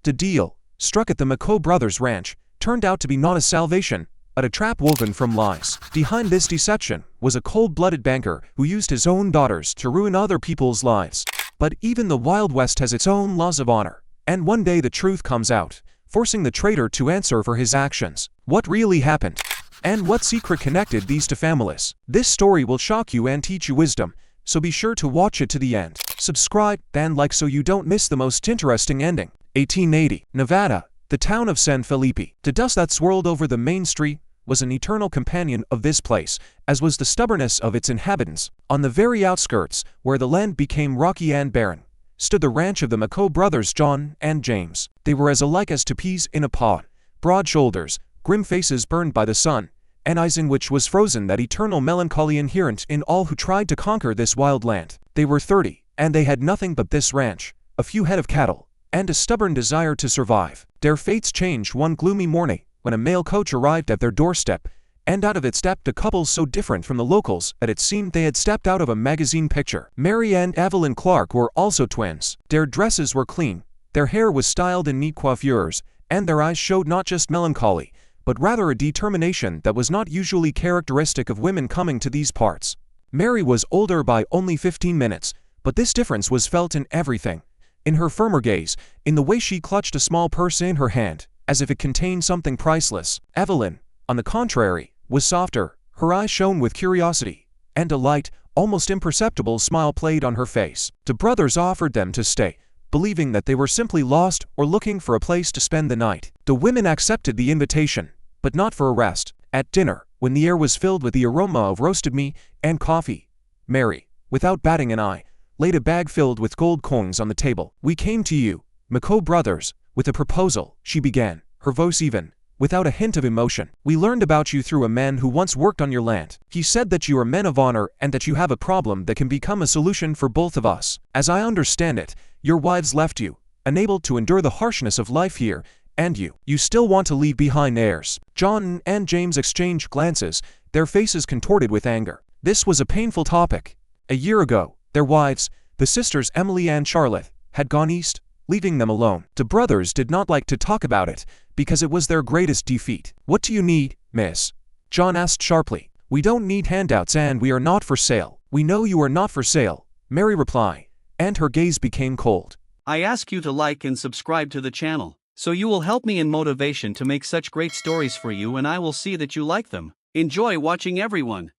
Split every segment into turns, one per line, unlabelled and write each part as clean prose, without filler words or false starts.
a deal, struck at the McCoe brothers' ranch, turned out to be not a salvation, but a trap woven from lies. Behind this deception was a cold-blooded banker who used his own daughters to ruin other people's lives. But even the Wild West has its own laws of honor, and one day the truth comes out, forcing the traitor to answer for his actions. What really happened? And what secret connected these two families? This story will shock you and teach you wisdom, so be sure to watch it to the end. Subscribe and like so you don't miss the most interesting ending. 1880, Nevada, the town of San Felipe. The dust that swirled over the main street was an eternal companion of this place, as was the stubbornness of its inhabitants. On the very outskirts, where the land became rocky and barren, stood the ranch of the McCoe brothers John and James. They were as alike as two peas in a pod, broad shoulders, grim faces burned by the sun, and eyes in which was frozen that eternal melancholy inherent in all who tried to conquer this wild land. They were 30, and they had nothing but this ranch, a few head of cattle, and a stubborn desire to survive. Their fates changed one gloomy morning, when a mail coach arrived at their doorstep, and out of it stepped a couple so different from the locals that it seemed they had stepped out of a magazine picture. Mary and Evelyn Clark were also twins. Their dresses were clean, their hair was styled in neat coiffures, and their eyes showed not just melancholy, but rather a determination that was not usually characteristic of women coming to these parts. Mary was older by only 15 minutes, but this difference was felt in everything. In her firmer gaze, in the way she clutched a small purse in her hand, as if it contained something priceless. Evelyn, on the contrary, was softer. Her eyes shone with curiosity, and a light, almost imperceptible smile played on her face. The brothers offered them to stay, believing that they were simply lost or looking for a place to spend the night. The women accepted the invitation, but not for a rest. At dinner, when the air was filled with the aroma of roasted meat and coffee, Mary, without batting an eye, laid a bag filled with gold coins on the table. "We came to you, McCoe brothers, with a proposal," she began, her voice even, without a hint of emotion. "We learned about you through a man who once worked on your land. He said that you are men of honor and that you have a problem that can become a solution for both of us. As I understand it, your wives left you, unable to endure the harshness of life here, and you still want to leave behind heirs." John and James exchanged glances, their faces contorted with anger. This was a painful topic. A year ago, their wives, the sisters Emily and Charlotte, had gone east, leaving them alone. The brothers did not like to talk about it, because it was their greatest defeat. "What do you need, miss?" John asked sharply. "We don't need handouts and we are not for sale." "We know you are not for sale," Mary replied, and her gaze became cold.
"I ask you to like and subscribe to the channel, so you will help me in motivation to make such great stories for you, and I will see that you like them. Enjoy watching, everyone."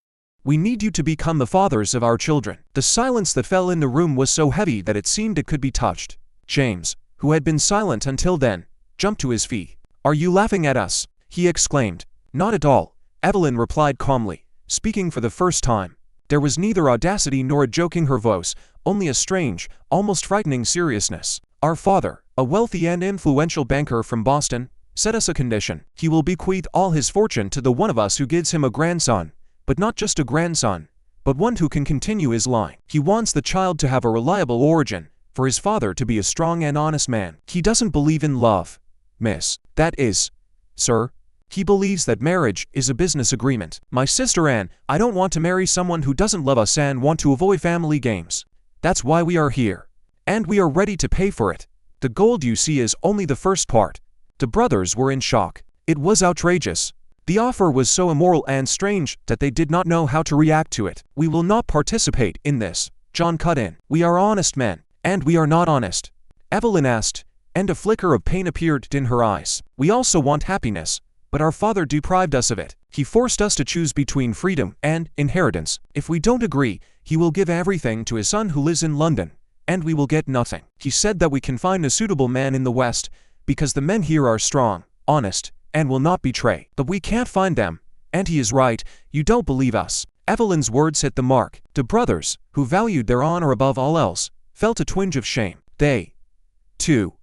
"We need you to become the fathers of our children." The silence that fell in the room was so heavy that it seemed it could be touched. James, who had been silent until then, jumped to his feet. "Are you laughing at us?" he exclaimed. "Not at all," Evelyn replied calmly, speaking for the first time. There was neither audacity nor a joke in her voice, only a strange, almost frightening seriousness. "Our father, a wealthy and influential banker from Boston, set us a condition. He will bequeath all his fortune to the one of us who gives him a grandson, but not just a grandson, but one who can continue his line. He wants the child to have a reliable origin, for his father to be a strong and honest man. He doesn't believe in love, miss. That is, sir, he believes that marriage is a business agreement. My sister Anne, I don't want to marry someone who doesn't love us and want to avoid family games. That's why we are here. And we are ready to pay for it. The gold you see is only the first part." The brothers were in shock. It was outrageous. The offer was so immoral and strange that they did not know how to react to it. "We will not participate in this," John cut in. "We are honest men, and we are not honest," Evelyn asked, and a flicker of pain appeared in her eyes. "We also want happiness, but our father deprived us of it. He forced us to choose between freedom and inheritance. If we don't agree, he will give everything to his son who lives in London, and we will get nothing. He said that we can find a suitable man in the West, because the men here are strong, honest, and will not betray. But we can't find them, and he is right. You don't believe us." Evelyn's words hit the mark. The brothers, who valued their honor above all else, felt a twinge of shame. They, too,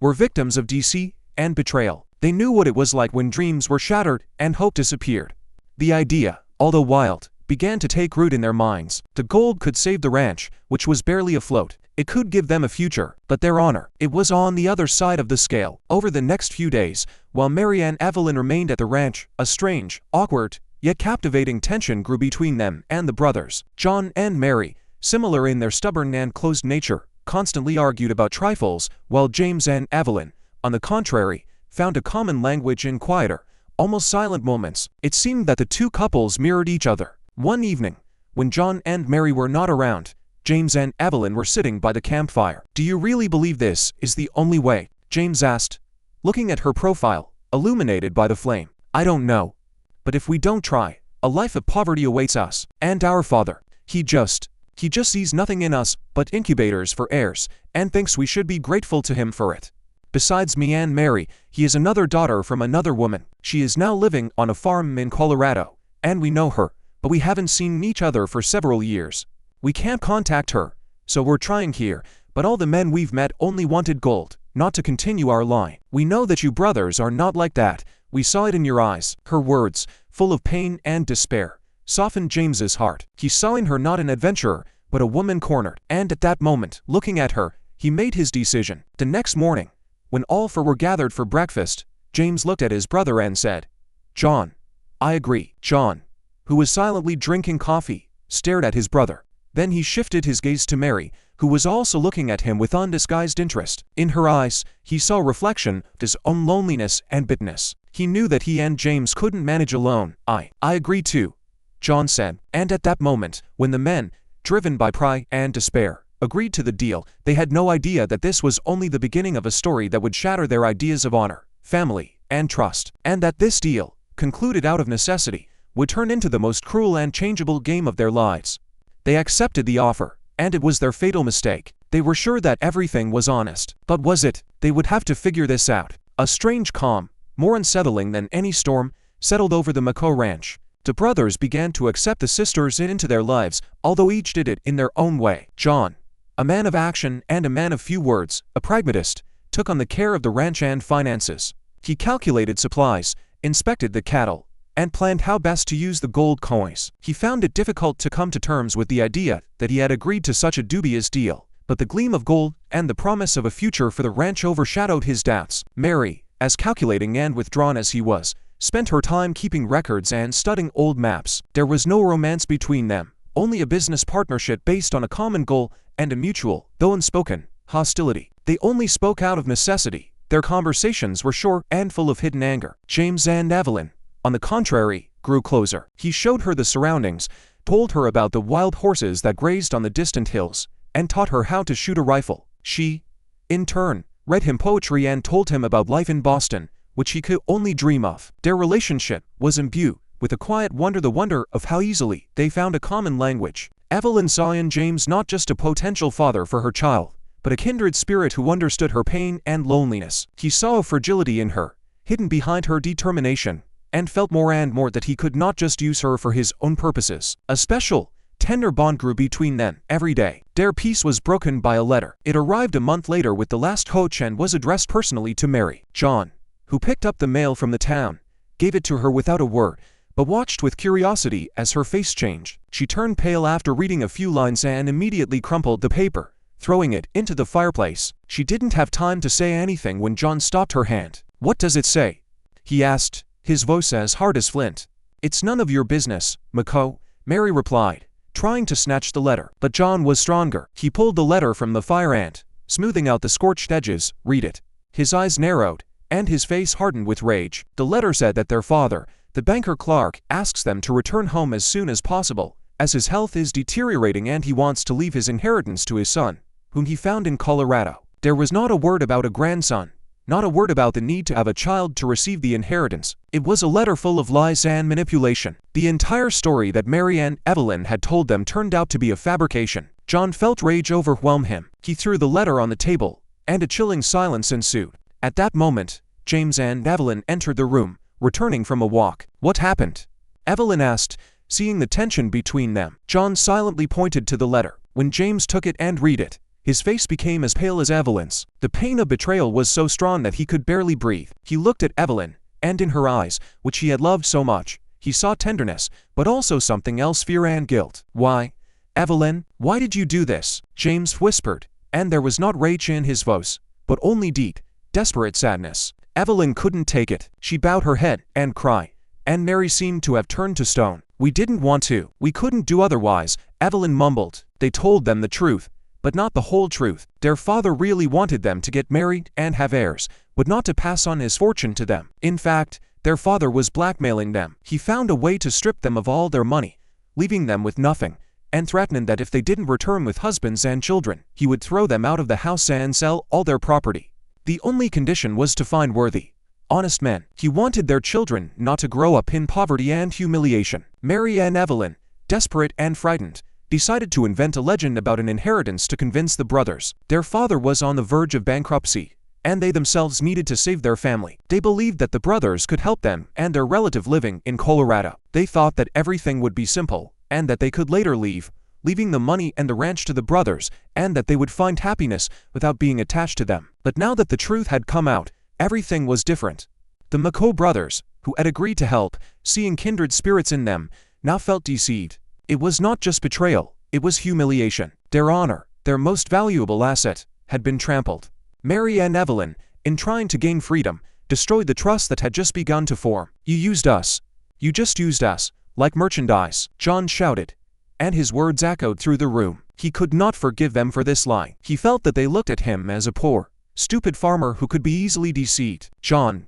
were victims of deceit and betrayal. They knew what it was like when dreams were shattered and hope disappeared. The idea, although wild, began to take root in their minds. The gold could save the ranch, which was barely afloat. It could give them a future, but their honor, it was on the other side of the scale. Over the next few days, while Mary and Evelyn remained at the ranch, a strange, awkward, yet captivating tension grew between them and the brothers. John and Mary, similar in their stubborn and closed nature, constantly argued about trifles, while James and Evelyn, on the contrary, found a common language in quieter, almost silent moments. It seemed that the two couples mirrored each other. One evening, when John and Mary were not around, James and Evelyn were sitting by the campfire. "Do you really believe this is the only way?" James asked, looking at her profile, illuminated by the flame. "I don't know. But if we don't try, a life of poverty awaits us. And our father, he just sees nothing in us but incubators for heirs, and thinks we should be grateful to him for it. Besides me and Mary, he has another daughter from another woman. She is now living on a farm in Colorado, and we know her, but we haven't seen each other for several years. We can't contact her, so we're trying here, but all the men we've met only wanted gold, not to continue our line. We know that you brothers are not like that. We saw it in your eyes." Her words, full of pain and despair, softened James's heart. He saw in her not an adventurer, but a woman cornered, and at that moment, looking at her, he made his decision. The next morning, when all four were gathered for breakfast, James looked at his brother and said, "John, I agree." John, who was silently drinking coffee, stared at his brother. Then he shifted his gaze to Mary, who was also looking at him with undisguised interest. In her eyes, he saw a reflection of his own loneliness and bitterness. He knew that he and James couldn't manage alone. I agree too," John said. And at that moment, when the men, driven by pride and despair, agreed to the deal, they had no idea that this was only the beginning of a story that would shatter their ideas of honor, family, and trust, and that this deal, concluded out of necessity, would turn into the most cruel and changeable game of their lives. They accepted the offer, and it was their fatal mistake. They were sure that everything was honest. But was it? They would have to figure this out. A strange calm, more unsettling than any storm, settled over the McCoy ranch. The brothers began to accept the sisters into their lives, although each did it in their own way. John, a man of action and a man of few words, a pragmatist, took on the care of the ranch and finances. He calculated supplies, inspected the cattle, and planned how best to use the gold coins. He found it difficult to come to terms with the idea that he had agreed to such a dubious deal, but the gleam of gold and the promise of a future for the ranch overshadowed his doubts. Mary, as calculating and withdrawn as he was, spent her time keeping records and studying old maps. There was no romance between them, only a business partnership based on a common goal and a mutual, though unspoken, hostility. They only spoke out of necessity. Their conversations were short and full of hidden anger. James and Evelyn, on the contrary, grew closer. He showed her the surroundings, told her about the wild horses that grazed on the distant hills, and taught her how to shoot a rifle. She, in turn, read him poetry and told him about life in Boston, which he could only dream of. Their relationship was imbued with a quiet wonder, the wonder of how easily they found a common language. Evelyn saw in James not just a potential father for her child, but a kindred spirit who understood her pain and loneliness. He saw a fragility in her, hidden behind her determination, and felt more and more that he could not just use her for his own purposes. A special, tender bond grew between them. Every day, their peace was broken by a letter. It arrived a month later with the last coach and was addressed personally to Mary. John, who picked up the mail from the town, gave it to her without a word, but watched with curiosity as her face changed. She turned pale after reading a few lines and immediately crumpled the paper, throwing it into the fireplace. She didn't have time to say anything when John stopped her hand. "What does it say?" he asked, his voice as hard as flint. "It's none of your business, McCoy," Mary replied, trying to snatch the letter. But John was stronger. He pulled the letter from the fire and, smoothing out the scorched edges, read it. His eyes narrowed, and his face hardened with rage. The letter said that their father, the banker Clark, asks them to return home as soon as possible, as his health is deteriorating and he wants to leave his inheritance to his son, whom he found in Colorado. There was not a word about a grandson, not a word about the need to have a child to receive the inheritance. It was a letter full of lies and manipulation. The entire story that Mary and Evelyn had told them turned out to be a fabrication. John felt rage overwhelm him. He threw the letter on the table, and a chilling silence ensued. At that moment, James and Evelyn entered the room, returning from a walk. "What happened?" Evelyn asked, seeing the tension between them. John silently pointed to the letter. When James took it and read it, his face became as pale as Evelyn's. The pain of betrayal was so strong that he could barely breathe. He looked at Evelyn, and in her eyes, which he had loved so much, he saw tenderness, but also something else, fear and guilt. "Why, Evelyn, why did you do this?" James whispered, and there was not rage in his voice, but only deep, desperate sadness. Evelyn couldn't take it. She bowed her head and cried, and Mary seemed to have turned to stone. "We didn't want to. We couldn't do otherwise," Evelyn mumbled. They told them the truth, but not the whole truth. Their father really wanted them to get married and have heirs, but not to pass on his fortune to them. In fact, their father was blackmailing them. He found a way to strip them of all their money, leaving them with nothing, and threatened that if they didn't return with husbands and children, he would throw them out of the house and sell all their property. The only condition was to find worthy, honest men. He wanted their children not to grow up in poverty and humiliation. Mary and Evelyn, desperate and frightened, decided to invent a legend about an inheritance to convince the brothers. Their father was on the verge of bankruptcy, and they themselves needed to save their family. They believed that the brothers could help them and their relative living in Colorado. They thought that everything would be simple, and that they could later leave, leaving the money and the ranch to the brothers, and that they would find happiness without being attached to them. But now that the truth had come out, everything was different. The McCoy brothers, who had agreed to help, seeing kindred spirits in them, now felt deceived. It was not just betrayal, it was humiliation. Their honor, their most valuable asset, had been trampled. Mary and Evelyn, in trying to gain freedom, destroyed the trust that had just begun to form. You used us. You just used us, like merchandise, John shouted, and his words echoed through the room. He could not forgive them for this lie. He felt that they looked at him as a poor, stupid farmer who could be easily deceived. John.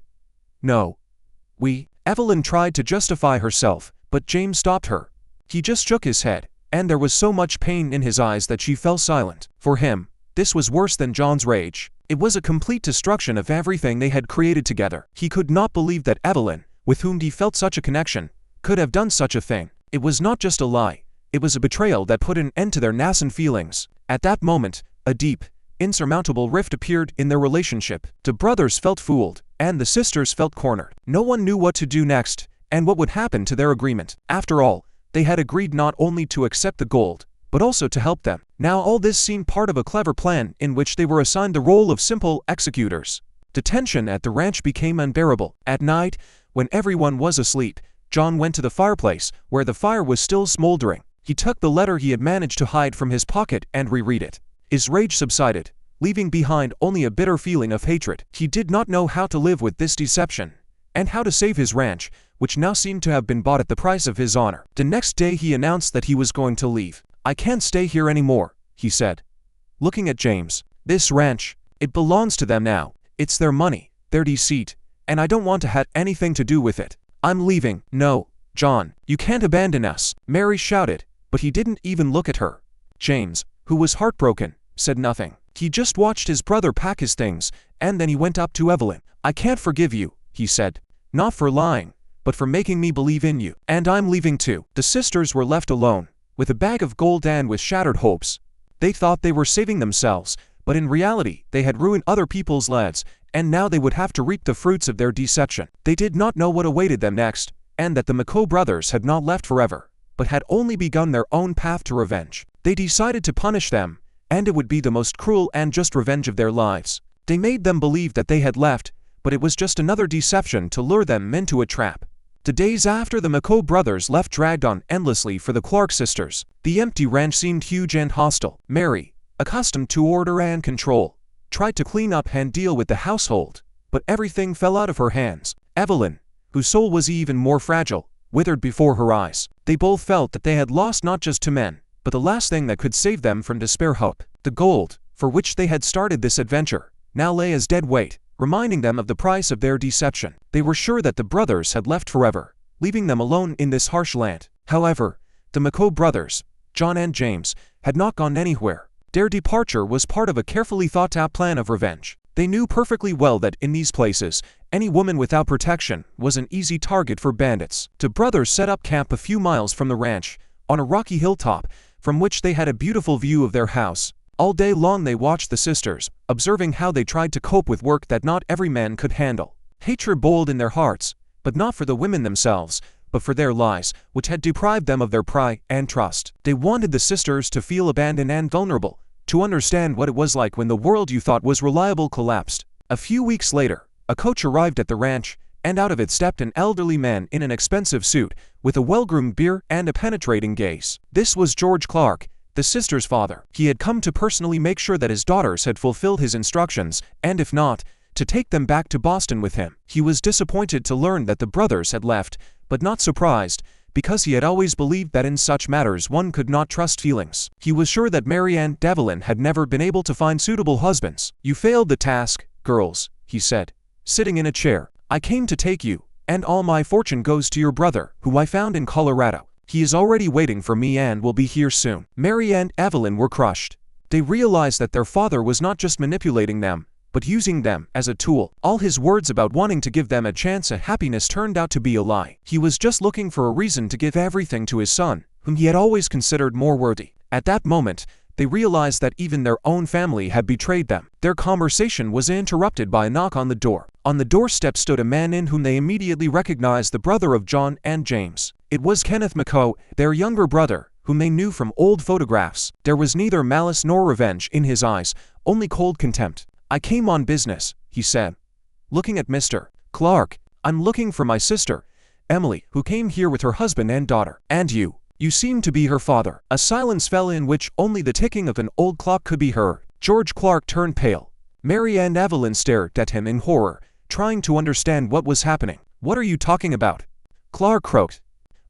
No. Evelyn tried to justify herself, but James stopped her. He just shook his head, and there was so much pain in his eyes that she fell silent. For him, this was worse than John's rage. It was a complete destruction of everything they had created together. He could not believe that Evelyn, with whom he felt such a connection, could have done such a thing. It was not just a lie. It was a betrayal that put an end to their nascent feelings. At that moment, a deep, insurmountable rift appeared in their relationship. The brothers felt fooled, and the sisters felt cornered. No one knew what to do next, and what would happen to their agreement. After all, they had agreed not only to accept the gold, but also to help them. Now all this seemed part of a clever plan in which they were assigned the role of simple executors. The tension at the ranch became unbearable. At night, when everyone was asleep, John went to the fireplace, where the fire was still smoldering. He took the letter he had managed to hide from his pocket and reread it. His rage subsided, leaving behind only a bitter feeling of hatred. He did not know how to live with this deception, and how to save his ranch, which now seemed to have been bought at the price of his honor. The next day he announced that he was going to leave. I can't stay here anymore, he said, looking at James. This ranch, it belongs to them now. It's their money, their deceit, and I don't want to have anything to do with it. I'm leaving. No, John, you can't abandon us, Mary shouted, but he didn't even look at her. James, who was heartbroken, said nothing. He just watched his brother pack his things, and then he went up to Evelyn. I can't forgive you, he said, not for lying, but for making me believe in you. And I'm leaving too. The sisters were left alone, with a bag of gold and with shattered hopes. They thought they were saving themselves, but in reality, they had ruined other people's lives, and now they would have to reap the fruits of their deception. They did not know what awaited them next, and that the McCoy brothers had not left forever, but had only begun their own path to revenge. They decided to punish them, and it would be the most cruel and just revenge of their lives. They made them believe that they had left, but it was just another deception to lure them into a trap. The days after the McCoy brothers left dragged on endlessly for the Clark sisters. The empty ranch seemed huge and hostile. Mary, accustomed to order and control, tried to clean up and deal with the household, but everything fell out of her hands. Evelyn, whose soul was even more fragile, withered before her eyes. They both felt that they had lost not just two men, but the last thing that could save them from despair: hope. The gold, for which they had started this adventure, now lay as dead weight, reminding them of the price of their deception. They were sure that the brothers had left forever, leaving them alone in this harsh land. However, the McCoy brothers, John and James, had not gone anywhere. Their departure was part of a carefully thought-out plan of revenge. They knew perfectly well that in these places, any woman without protection was an easy target for bandits. The brothers set up camp a few miles from the ranch, on a rocky hilltop, from which they had a beautiful view of their house. All day long they watched the sisters, observing how they tried to cope with work that not every man could handle. Hatred boiled in their hearts, but not for the women themselves, but for their lies, which had deprived them of their pride and trust. They wanted the sisters to feel abandoned and vulnerable, to understand what it was like when the world you thought was reliable collapsed. A few weeks later, a coach arrived at the ranch, and out of it stepped an elderly man in an expensive suit, with a well-groomed beard and a penetrating gaze. This was George Clark, the sisters' father. He had come to personally make sure that his daughters had fulfilled his instructions, and if not, to take them back to Boston with him. He was disappointed to learn that the brothers had left, but not surprised, because he had always believed that in such matters one could not trust feelings. He was sure that Mary and Evelyn had never been able to find suitable husbands. "You failed the task, girls," he said, sitting in a chair. "I came to take you, and all my fortune goes to your brother, who I found in Colorado. He is already waiting for me and will be here soon." Mary and Evelyn were crushed. They realized that their father was not just manipulating them, but using them as a tool. All his words about wanting to give them a chance at happiness turned out to be a lie. He was just looking for a reason to give everything to his son, whom he had always considered more worthy. At that moment, they realized that even their own family had betrayed them. Their conversation was interrupted by a knock on the door. On the doorstep stood a man in whom they immediately recognized the brother of John and James. It was Kenneth McCoe, their younger brother, whom they knew from old photographs. There was neither malice nor revenge in his eyes, only cold contempt. "I came on business," he said, looking at Mr. Clark. "I'm looking for my sister, Emily, who came here with her husband and daughter. And you seem to be her father." A silence fell in which only the ticking of an old clock could be heard. George Clark turned pale. Mary and Evelyn stared at him in horror, trying to understand what was happening. "What are you talking about?" Clark croaked.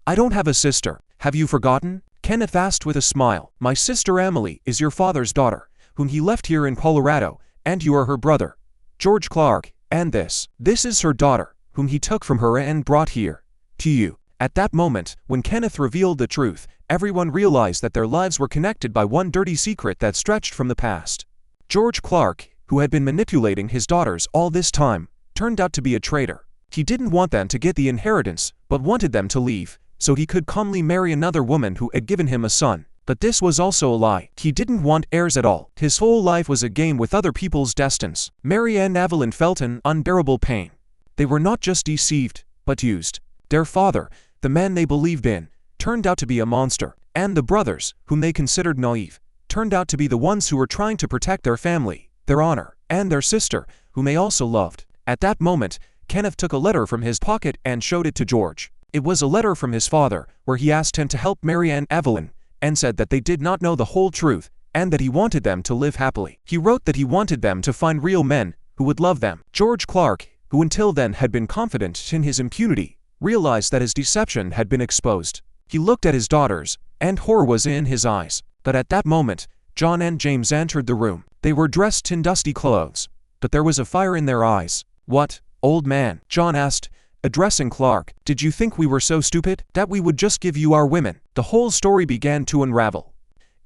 "I don't have a sister. Have you forgotten?" Kenneth asked with a smile. "My sister Emily is your father's daughter, whom he left here in Colorado, and you are her brother, George Clark, and this is her daughter, whom he took from her and brought here, to you." At that moment, when Kenneth revealed the truth, everyone realized that their lives were connected by one dirty secret that stretched from the past. George Clark, who had been manipulating his daughters all this time, turned out to be a traitor. He didn't want them to get the inheritance, but wanted them to leave, so he could calmly marry another woman who had given him a son. But this was also a lie. He didn't want heirs at all. His whole life was a game with other people's destinies. Mary and Evelyn felt an unbearable pain. They were not just deceived, but used. Their father, the man they believed in, turned out to be a monster. And the brothers, whom they considered naive, turned out to be the ones who were trying to protect their family, their honor, and their sister, whom they also loved. At that moment, Kenneth took a letter from his pocket and showed it to George. It was a letter from his father, where he asked him to help Mary and Evelyn, and said that they did not know the whole truth, and that he wanted them to live happily. He wrote that he wanted them to find real men who would love them. George Clark, who until then had been confident in his impunity, realized that his deception had been exposed. He looked at his daughters, and horror was in his eyes. But at that moment, John and James entered the room. They were dressed in dusty clothes, but there was a fire in their eyes. "What, old man?" John asked, addressing Clark. "Did you think we were so stupid that we would just give you our women?" The whole story began to unravel.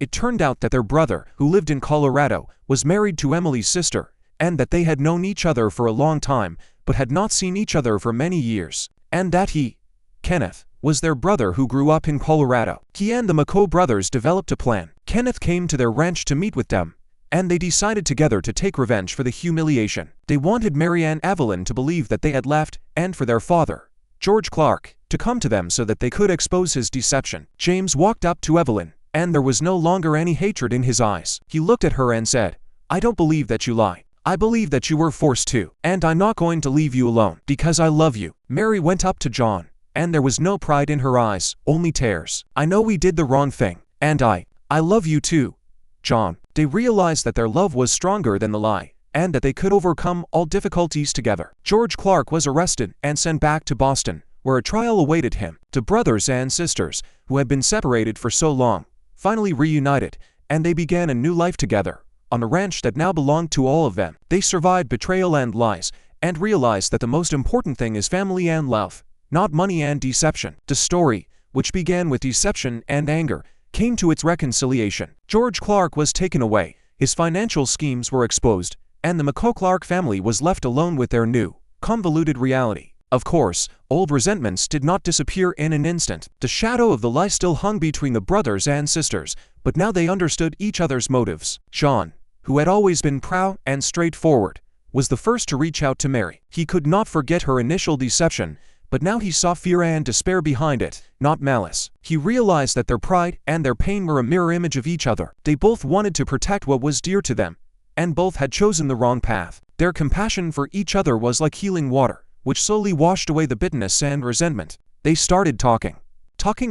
It turned out that their brother, who lived in Colorado, was married to Emily's sister, and that they had known each other for a long time, but had not seen each other for many years, and that he, Kenneth, was their brother who grew up in Colorado. He and the McCoe brothers developed a plan. Kenneth came to their ranch to meet with them, and they decided together to take revenge for the humiliation. They wanted Mary and Evelyn to believe that they had left, and for their father, George Clark, to come to them so that they could expose his deception. James walked up to Evelyn, and there was no longer any hatred in his eyes. He looked at her and said, "I don't believe that you lie. I believe that you were forced to, and I'm not going to leave you alone, because I love you." Mary went up to John, and there was no pride in her eyes, only tears. "I know we did the wrong thing, and I love you too, John." They realized that their love was stronger than the lie, and that they could overcome all difficulties together. George Clark was arrested and sent back to Boston, where a trial awaited him. The brothers and sisters, who had been separated for so long, finally reunited, and they began a new life together, on a ranch that now belonged to all of them. They survived betrayal and lies, and realized that the most important thing is family and love, not money and deception. The story, which began with deception and anger, came to its reconciliation. George Clark was taken away, his financial schemes were exposed, and the McCoe Clark family was left alone with their new, convoluted reality. Of course, old resentments did not disappear in an instant. The shadow of the lie still hung between the brothers and sisters, but now they understood each other's motives. John, who had always been proud and straightforward, was the first to reach out to Mary. He could not forget her initial deception, but now he saw fear and despair behind it, not malice. He realized that their pride and their pain were a mirror image of each other. They both wanted to protect what was dear to them, and both had chosen the wrong path. Their compassion for each other was like healing water, which slowly washed away the bitterness and resentment. They started talking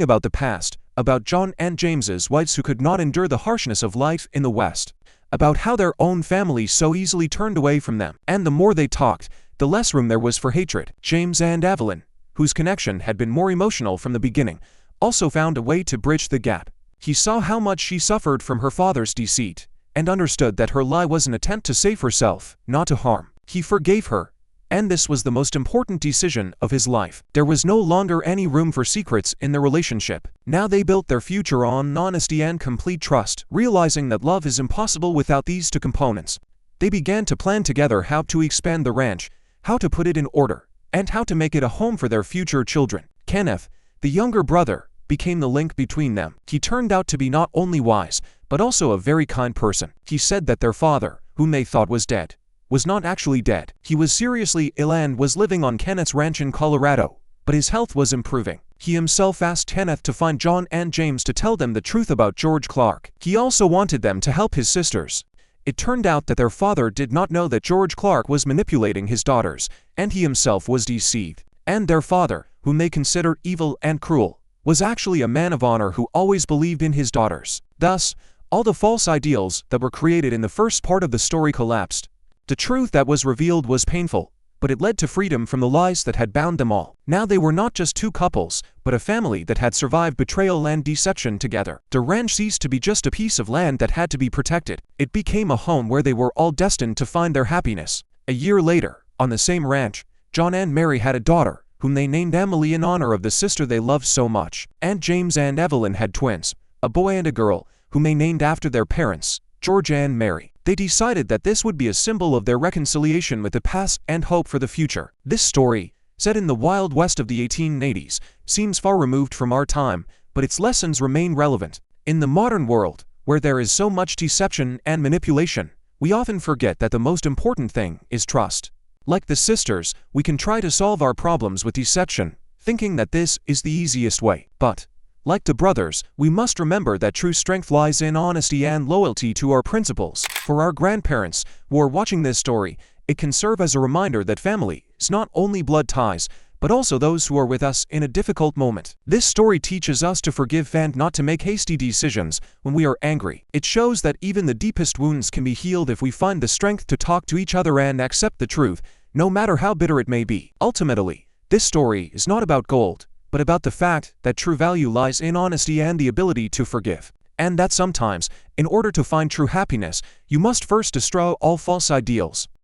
about the past, about John and James's wives who could not endure the harshness of life in the West, about how their own family so easily turned away from them. And the more they talked, the less room there was for hatred. James and Evelyn, whose connection had been more emotional from the beginning, also found a way to bridge the gap. He saw how much she suffered from her father's deceit, and understood that her lie was an attempt to save herself, not to harm. He forgave her, and this was the most important decision of his life. There was no longer any room for secrets in their relationship. Now they built their future on honesty and complete trust, realizing that love is impossible without these two components. They began to plan together how to expand the ranch, how to put it in order, and how to make it a home for their future children. Kenneth, the younger brother, became the link between them. He turned out to be not only wise, but also a very kind person. He said that their father, whom they thought was dead, was not actually dead. He was seriously ill and was living on Kenneth's ranch in Colorado, but his health was improving. He himself asked Kenneth to find John and James to tell them the truth about George Clark. He also wanted them to help his sisters. It turned out that their father did not know that George Clark was manipulating his daughters, and he himself was deceived. And their father, whom they considered evil and cruel, was actually a man of honor who always believed in his daughters. Thus, all the false ideals that were created in the first part of the story collapsed. The truth that was revealed was painful, but it led to freedom from the lies that had bound them all. Now they were not just two couples, but a family that had survived betrayal and deception together. The ranch ceased to be just a piece of land that had to be protected. It became a home where they were all destined to find their happiness. A year later, on the same ranch, John and Mary had a daughter, whom they named Emily in honor of the sister they loved so much. And James and Evelyn had twins, a boy and a girl, whom they named after their parents, George and Mary. They decided that this would be a symbol of their reconciliation with the past and hope for the future. This story, set in the Wild West of the 1880s, seems far removed from our time, but its lessons remain relevant. In the modern world, where there is so much deception and manipulation, we often forget that the most important thing is trust. Like the sisters, we can try to solve our problems with deception, thinking that this is the easiest way. But, like the brothers, we must remember that true strength lies in honesty and loyalty to our principles. For our grandparents who are watching this story, it can serve as a reminder that family is not only blood ties, but also those who are with us in a difficult moment. This story teaches us to forgive and not to make hasty decisions when we are angry. It shows that even the deepest wounds can be healed if we find the strength to talk to each other and accept the truth, no matter how bitter it may be. Ultimately, this story is not about gold, but about the fact that true value lies in honesty and the ability to forgive. And that sometimes, in order to find true happiness, you must first destroy all false ideals.